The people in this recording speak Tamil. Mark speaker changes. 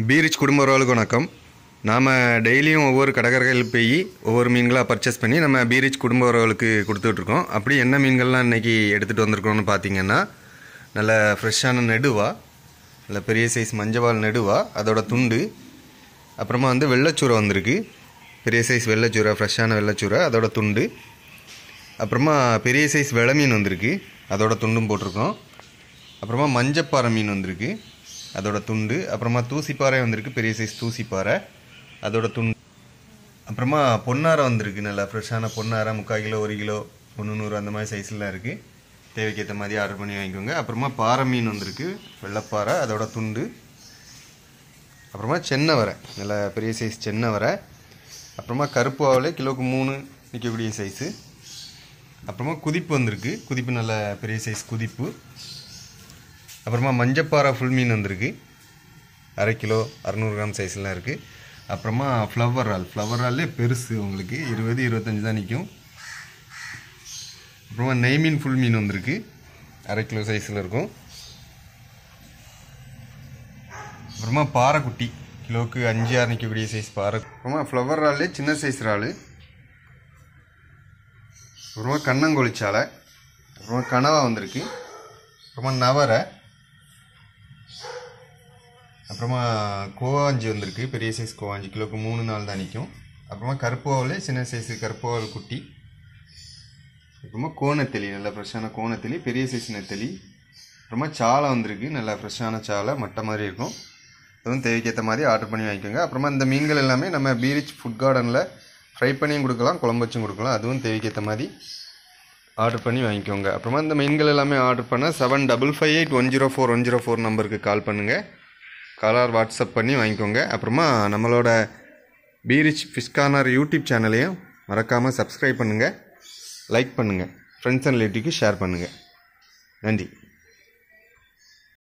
Speaker 1: பீரிச் குடும்ப உறவுகளுக்கு வணக்கம். நாம் டெய்லியும் ஒவ்வொரு கடற்கரைகள் போய் ஒவ்வொரு மீன்களாக பர்ச்சேஸ் பண்ணி நம்ம பீரிச் குடும்ப உறவுகளுக்கு கொடுத்துட்ருக்கோம். அப்படி என்ன மீன்கள்லாம் இன்றைக்கி எடுத்துகிட்டு வந்திருக்கோம்னு பார்த்தீங்கன்னா, நல்ல ஃப்ரெஷ்ஷான நெடுவா, நல்ல பெரிய சைஸ் மஞ்சவால் நெடுவா, அதோட துண்டு, அப்புறமா வெள்ளைச்சூரை வந்திருக்கு, பெரிய சைஸ் வெள்ளைச்சூரை, ஃப்ரெஷ்ஷான வெள்ளைச்சூரை, அதோட துண்டு, அப்புறமா பெரிய சைஸ் வெளை மீன் வந்திருக்கு, அதோட துண்டும் போட்டிருக்கோம். அப்புறமா மஞ்சப்பாறை மீன் வந்திருக்கு, அதோட துண்டு. அப்புறமா தூசிப்பாறை வந்திருக்கு, பெரிய சைஸ் தூசிப்பாறை, அதோட துண்டு. அப்புறமா பொன்னாரை வந்திருக்கு, நல்லா ஃப்ரெஷ்ஷான பொன்னாரை, 3/4 கிலோ 1 கிலோ 300 அந்த மாதிரி சைஸ்லாம் இருக்குது. தேவைக்கேற்ற மாதிரி ஆர்டர் பண்ணி வாங்கிக்கோங்க. அப்புறமா பாறை மீன் வந்திருக்கு, வெள்ளைப்பாறை, அதோட துண்டு. அப்புறமா சென்னை வரை, நல்லா பெரிய சைஸ் சென்னை வரை. அப்புறமா கருப்பு ஆவலை கிலோக்கு 3 நிற்கக்கூடிய சைஸு. அப்புறமா குதிப்பு வந்திருக்கு, குதிப்பு நல்ல பெரிய சைஸ் குதிப்பு. அப்புறமா மஞ்சப்பாறை ஃபுல் மீன் வந்திருக்கு, 1/2 கிலோ 600 கிராம் சைஸ்லாம் இருக்குது. அப்புறமா ஃப்ளவர் ரால்லே பெருசு, உங்களுக்கு 20-25 தான் நிற்கும். அப்புறமா நெய் மீன் ஃபுல் மீன் வந்திருக்கு, 1/2 கிலோ சைஸில் இருக்கும். அப்புறமா பாறை குட்டி, கிலோவுக்கு 5-6 நிற்கக்கூடிய சைஸ் பாறை. அப்புறமா ஃப்ளவர் ரால்லே சின்ன சைஸ் இறால். அப்புறமா கண்ணங்கொழிச்சாலை. அப்புறமா கனவா வந்திருக்கு. அப்புறமா நவரை. அப்புறமா கோவாஞ்சி வந்திருக்கு, பெரிய சைஸ் கோவாஞ்சி, கிலோக்கு 3-4 தான் நிற்கும். அப்புறமா கருப்புவாவில் சின்ன சைஸு கருப்புவாவில் குட்டி. அப்புறமா கோணத்தெளி, நல்லா ஃப்ரெஷ்ஷான கோணத்தெளி, பெரிய சைஸ் நெத்தெளி. அப்புறமா சாலை வந்திருக்கு, நல்லா ஃப்ரெஷ்ஷான சாலை, மட்டை மாதிரி இருக்கும். அதுவும் தேவைக்கேற்ற மாதிரி ஆர்டர் பண்ணி வாங்கிக்கோங்க. அப்புறமா இந்த மீன்கள் எல்லாமே நம்ம பீரிச் ஃபுட் கார்டனில் ஃப்ரை பண்ணியும் கொடுக்கலாம், குழம்பு வச்சும் கொடுக்கலாம். அதுவும் தேவைக்கேற்ற மாதிரி ஆர்டர் பண்ணி வாங்கிக்கோங்க. அப்புறமா இந்த மீன்கள் எல்லாமே ஆர்டர் பண்ண 7558104104 நம்பருக்கு கால் பண்ணுங்கள். காலர் வாட்ஸ்அப் பண்ணி வாங்கிக்கோங்க. அப்புறமா நம்மளோட பீரிச் ஃபிஷ் கார்னர் யூடியூப் சேனலையும் மறக்காமல் சப்ஸ்கிரைப் பண்ணுங்கள், லைக் பண்ணுங்கள், ஃப்ரெண்ட்ஸ் அண்ட் ரிலேட்டிவ்க்கு ஷேர் பண்ணுங்கள். நன்றி.